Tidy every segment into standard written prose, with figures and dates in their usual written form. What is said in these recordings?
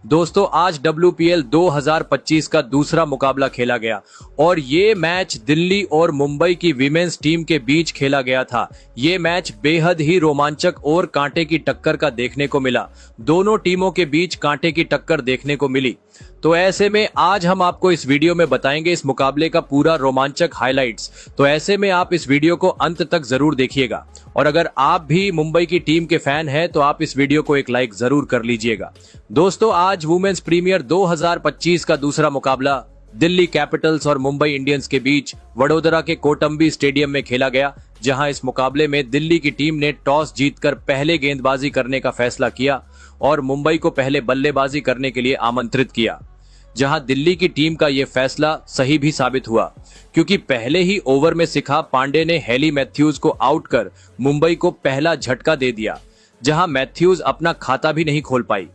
दोस्तों आज WPL 2025 का दूसरा मुकाबला खेला गया और ये मैच दिल्ली और मुंबई की विमेन्स टीम के बीच खेला गया था। ये मैच बेहद ही रोमांचक और कांटे की टक्कर का देखने को मिला। दोनों टीमों के बीच कांटे की टक्कर देखने को मिली। तो ऐसे में आज हम आपको इस वीडियो में बताएंगे इस मुकाबले का पूरा रोमांचक हाइलाइट्स। तो ऐसे में आप इस वीडियो को अंत तक जरूर देखिएगा और अगर आप भी मुंबई की टीम के फैन हैं तो आप इस वीडियो को एक लाइक जरूर कर लीजिएगा। दोस्तों आज वुमेन्स प्रीमियर 2025 का दूसरा मुकाबला दिल्ली कैपिटल्स और मुंबई इंडियंस के बीच वडोदरा के कोटंबी स्टेडियम में खेला गया, जहां इस मुकाबले में दिल्ली की टीम ने टॉस जीतकर पहले गेंदबाजी करने का फैसला किया और मुंबई को पहले बल्लेबाजी करने के लिए आमंत्रित किया। जहां दिल्ली की टीम का यह फैसला सही भी साबित हुआ, क्योंकि पहले ही ओवर में शिखा पांडे ने हेली मैथ्यूज को आउट कर मुंबई को पहला झटका दे दिया, जहां मैथ्यूज अपना खाता भी नहीं खोल पाई।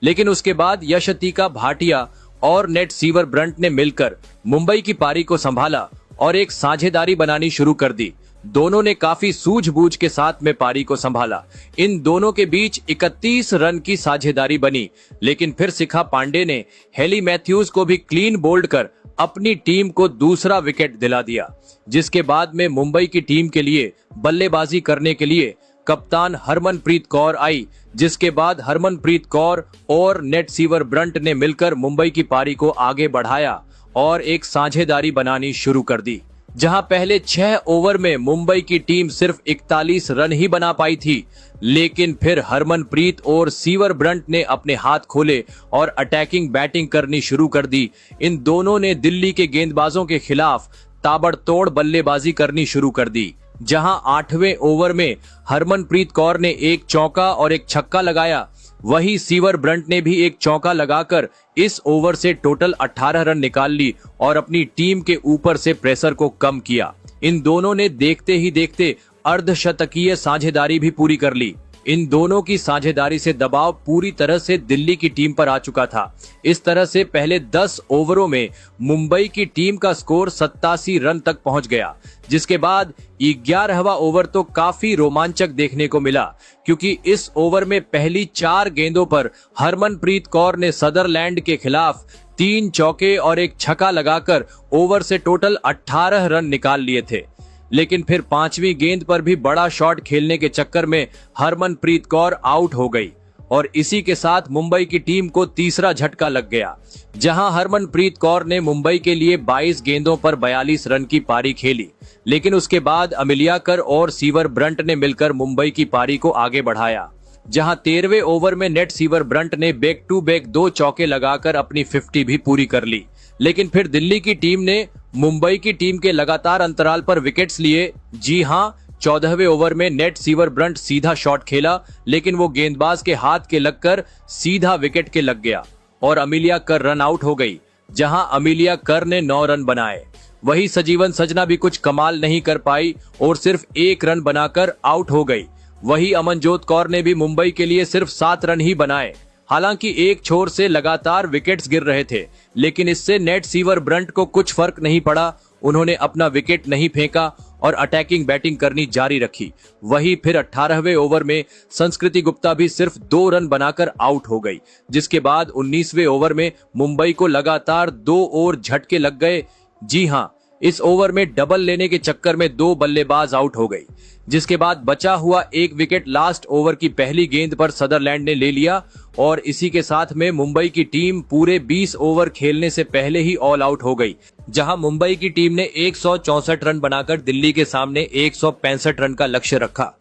लेकिन उसके बाद यशतिका भाटिया और नेट सीवर ब्रंट ने मिलकर मुंबई की पारी को संभाला और एक साझेदारी बनानी शुरू कर दी। दोनों ने काफी सूझबूझ के साथ में पारी को संभाला। इन दोनों के बीच 31 रन की साझेदारी बनी, लेकिन फिर शिखा पांडे ने हेली मैथ्यूज को भी क्लीन बोल्ड कर अपनी टीम को दूसरा विकेट दिला दिया, जिसके बाद में मुंबई की टीम के लिए बल्लेबाजी करने के लिए कप्तान हरमनप्रीत कौर आई, जिसके बाद हरमनप्रीत कौर और नेट सीवर ब्रंट ने मिलकर मुंबई की पारी को आगे बढ़ाया और एक साझेदारी बनानी शुरू कर दी। जहां पहले 6 ओवर में मुंबई की टीम सिर्फ 41 रन ही बना पाई थी, लेकिन फिर हरमनप्रीत और सीवर ब्रंट ने अपने हाथ खोले और अटैकिंग बैटिंग करनी शुरू कर दी। इन दोनों ने दिल्ली के गेंदबाजों के खिलाफ ताबड़तोड़ बल्लेबाजी करनी शुरू कर दी। जहां 8वें ओवर में हरमनप्रीत कौर ने एक चौका और एक छक्का लगाया, वही सीवर ब्रंट ने भी एक चौका लगाकर इस ओवर से टोटल 18 रन निकाल ली और अपनी टीम के ऊपर से प्रेशर को कम किया। इन दोनों ने देखते ही देखते अर्धशतकीय साझेदारी भी पूरी कर ली। इन दोनों की साझेदारी से दबाव पूरी तरह से दिल्ली की टीम पर आ चुका था। इस तरह से पहले 10 ओवरों में मुंबई की टीम का स्कोर 87 रन तक पहुंच गया, जिसके बाद 11वां ओवर तो काफी रोमांचक देखने को मिला, क्योंकि इस ओवर में पहली 4 गेंदों पर हरमनप्रीत कौर ने सदरलैंड के खिलाफ 3 चौके और एक छक्का लगाकर ओवर से टोटल 18 रन निकाल लिए थे। लेकिन फिर 5वीं गेंद पर भी बड़ा शॉट खेलने के चक्कर में हरमनप्रीत कौर आउट हो गई और इसी के साथ मुंबई की टीम को तीसरा झटका लग गया, जहां हरमनप्रीत कौर ने मुंबई के लिए 22 गेंदों पर 42 रन की पारी खेली। लेकिन उसके बाद अमिलिया कर और सीवर ब्रंट ने मिलकर मुंबई की पारी को आगे बढ़ाया, जहां 13वें ओवर में नेट सीवर ब्रंट ने बैक टू बैक 2 चौके लगाकर अपनी 50 भी पूरी कर ली। लेकिन फिर दिल्ली की टीम ने मुंबई की टीम के लगातार अंतराल पर विकेट्स लिए। जी हां, 14वें ओवर में नेट सीवर ब्रंट सीधा शॉट खेला, लेकिन वो गेंदबाज के हाथ के लगकर सीधा विकेट के लग गया और अमिलिया कर रन आउट हो गई, जहां अमिलिया कर ने 9 रन बनाए। वही सजीवन सजना भी कुछ कमाल नहीं कर पाई और सिर्फ 1 रन बनाकर आउट हो गई। वही अमनजोत कौर ने भी मुंबई के लिए सिर्फ 7 रन ही बनाए। हालांकि एक छोर से लगातार विकेट्स गिर रहे थे, लेकिन इससे नेट सीवर ब्रंट को कुछ फर्क नहीं पड़ा। उन्होंने अपना विकेट नहीं फेंका और अटैकिंग बैटिंग करनी जारी रखी। वही फिर 18वें ओवर में संस्कृति गुप्ता भी सिर्फ 2 रन बनाकर आउट हो गई, जिसके बाद 19वें ओवर में मुंबई को लगातार 2 और झटके लग गए। जी हां, इस ओवर में डबल लेने के चक्कर में 2 बल्लेबाज आउट हो गई, जिसके बाद बचा हुआ 1 विकेट लास्ट ओवर की पहली गेंद पर सदरलैंड ने ले लिया और इसी के साथ में मुंबई की टीम पूरे 20 ओवर खेलने से पहले ही ऑल आउट हो गई, जहां मुंबई की टीम ने 164 रन बनाकर दिल्ली के सामने 165 रन का लक्ष्य रखा।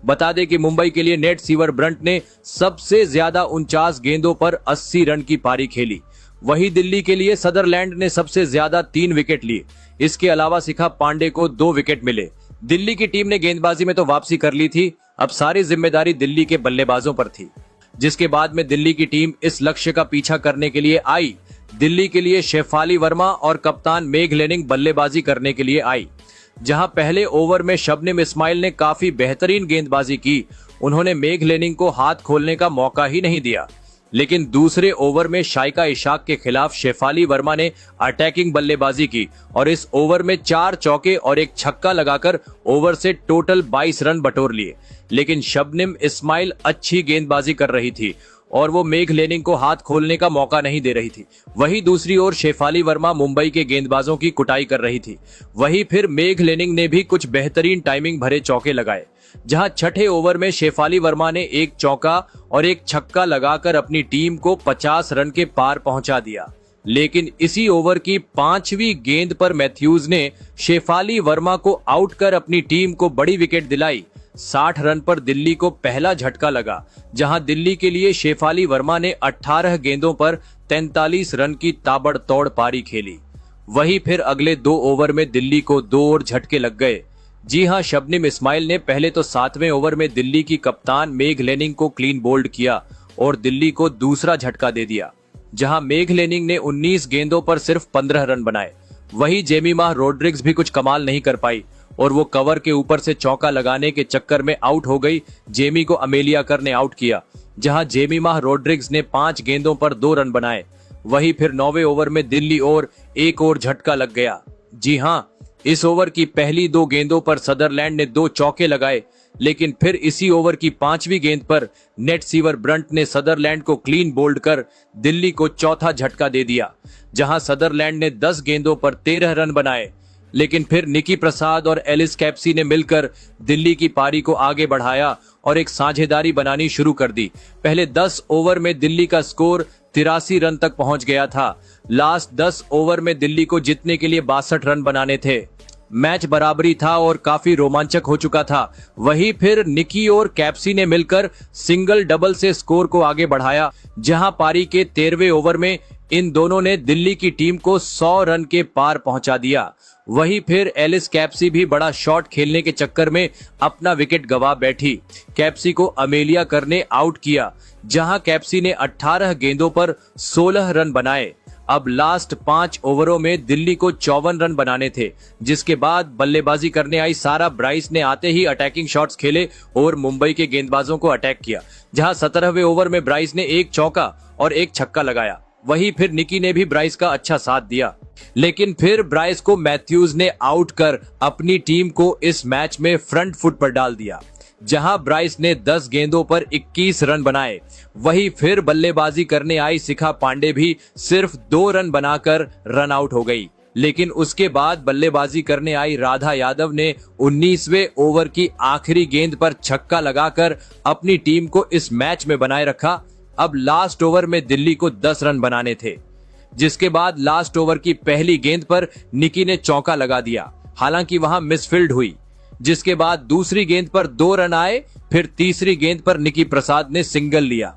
बता दें कि मुंबई के लिए नेट सीवर ब्रंट ने सबसे ज्यादा 49 गेंदों पर 80 रन की पारी खेली। वही दिल्ली के लिए सदरलैंड ने सबसे ज्यादा 3 विकेट लिए। इसके अलावा शिखा पांडे को 2 विकेट मिले। दिल्ली की टीम ने गेंदबाजी में तो वापसी कर ली थी, अब सारी जिम्मेदारी दिल्ली के बल्लेबाजों पर थी, जिसके बाद में दिल्ली की टीम इस लक्ष्य का पीछा करने के लिए आई। दिल्ली के लिए शेफाली वर्मा और कप्तान मेघ लेनिंग बल्लेबाजी करने के लिए आई, जहां पहले ओवर में शबनम इस्माइल ने काफी बेहतरीन गेंदबाजी की। उन्होंने मेघ लेनिंग को हाथ खोलने का मौका ही नहीं दिया। लेकिन दूसरे ओवर में शाइका इशाक के खिलाफ शेफाली वर्मा ने अटैकिंग बल्लेबाजी की और इस ओवर में 4 चौके और एक छक्का लगाकर ओवर से टोटल 22 रन बटोर लिए। लेकिन शबनम इस्माइल अच्छी गेंदबाजी कर रही थी और वो मेघ लेनिंग को हाथ खोलने का मौका नहीं दे रही थी। वहीं दूसरी ओर शेफाली वर्मा मुंबई के गेंदबाजों की कुटाई कर रही थी। वहीं फिर मेघ लेनिंग ने भी कुछ बेहतरीन टाइमिंग भरे चौके लगाए, जहां छठे ओवर में शेफाली वर्मा ने एक चौका और एक छक्का लगाकर अपनी टीम को 50 रन के पार पहुंचा दिया। लेकिन इसी ओवर की 5वीं गेंद पर मैथ्यूज ने शेफाली वर्मा को आउट कर अपनी टीम को बड़ी विकेट दिलाई। 60 रन पर दिल्ली को पहला झटका लगा, जहां दिल्ली के लिए शेफाली वर्मा ने 18 गेंदों पर 43 रन की ताबड़तोड़ पारी खेली। वहीं फिर अगले 2 ओवर में दिल्ली को 2 और झटके लग गए। जी हां, शबनम इस्माइल ने पहले तो 7वें ओवर में दिल्ली की कप्तान मेघ लेनिंग को क्लीन बोल्ड किया और दिल्ली को दूसरा झटका दे दिया, जहां मेघ लेनिंग ने 19 गेंदों पर सिर्फ 15 रन बनाए। वहीं जेमिमा रोड्रिग्स भी कुछ कमाल नहीं कर पाई और वो कवर के ऊपर से चौका लगाने के चक्कर में आउट हो गई। जेमी को अमेलिया कर ने आउट किया, जहां जेमिमा रोड्रिग्स ने 5 गेंदों पर 2 रन बनाए। वहीं फिर 9वें ओवर में दिल्ली और एक और झटका लग गया। जी हां, इस ओवर की पहली 2 गेंदों पर सदरलैंड ने 2 चौके लगाए, लेकिन फिर इसी ओवर की 5वीं गेंद पर नेट सीवर ब्रंट ने सदरलैंड को क्लीन बोल्ड कर दिल्ली को चौथा झटका दे दिया, जहां सदरलैंड ने 10 गेंदों पर 13 रन बनाए। लेकिन फिर निकी प्रसाद और एलिस कैप्सी ने मिलकर दिल्ली की पारी को आगे बढ़ाया और एक साझेदारी बनानी शुरू कर दी। पहले 10 ओवर में दिल्ली का स्कोर 83 रन तक पहुंच गया था। लास्ट 10 ओवर में दिल्ली को जीतने के लिए 62 रन बनाने थे। मैच बराबरी था और काफी रोमांचक हो चुका था। वहीं फिर निकी और कैप्सी ने मिलकर सिंगल डबल से स्कोर को आगे बढ़ाया, जहां पारी के 13वें ओवर में इन दोनों ने दिल्ली की टीम को 100 रन के पार पहुंचा दिया। वहीं फिर एलिस कैप्सी भी बड़ा शॉट खेलने के चक्कर में अपना विकेट गंवा बैठी। कैप्सी को अमेलिया कर ने आउट किया, जहां कैप्सी ने 18 गेंदों पर 16 रन बनाए। अब लास्ट 5 ओवरों में दिल्ली को 54 रन बनाने थे, जिसके बाद बल्लेबाजी करने आई सारा ब्राइस ने आते ही अटैकिंग शॉट्स खेले और मुंबई के गेंदबाजों को अटैक किया, जहां 17वें ओवर में ब्राइस ने एक चौका और एक छक्का लगाया। वहीं फिर निकी ने भी ब्राइस का अच्छा साथ दिया, लेकिन फिर ब्राइस को मैथ्यूज ने आउट कर अपनी टीम को इस मैच में फ्रंट फुट पर डाल दिया, जहां ब्राइस ने 10 गेंदों पर 21 रन बनाए। वहीं फिर बल्लेबाजी करने आई शिखा पांडे भी सिर्फ 2 रन बनाकर रन आउट हो गई। लेकिन उसके बाद बल्लेबाजी करने आई राधा यादव ने 19वें ओवर की आखिरी गेंद पर छक्का लगाकर अपनी टीम को इस मैच में बनाए रखा। अब लास्ट ओवर में दिल्ली को 10 रन बनाने थे, जिसके बाद लास्ट ओवर की पहली गेंद पर निकी ने चौका लगा दिया। हालांकि वहां मिसफील्ड हुई, जिसके बाद दूसरी गेंद पर 2 रन आए। फिर तीसरी गेंद पर निकी प्रसाद ने सिंगल लिया।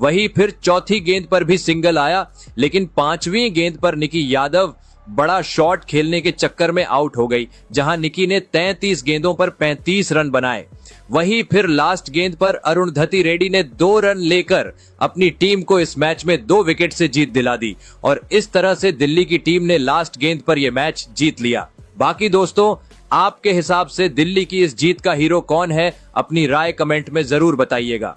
वहीं फिर चौथी गेंद पर भी सिंगल आया, लेकिन 5वीं गेंद पर निकी यादव बड़ा शॉट खेलने के चक्कर में आउट हो गई, जहां निकी ने 33 गेंदों पर 35 रन बनाए। वहीं फिर लास्ट गेंद पर अरुणधति रेड्डी ने 2 रन लेकर अपनी टीम को इस मैच में 2 विकेट से जीत दिला दी और इस तरह से दिल्ली की टीम ने लास्ट गेंद पर यह मैच जीत लिया। बाकी दोस्तों, आपके हिसाब से दिल्ली की इस जीत का हीरो कौन है? अपनी राय कमेंट में जरूर बताइएगा।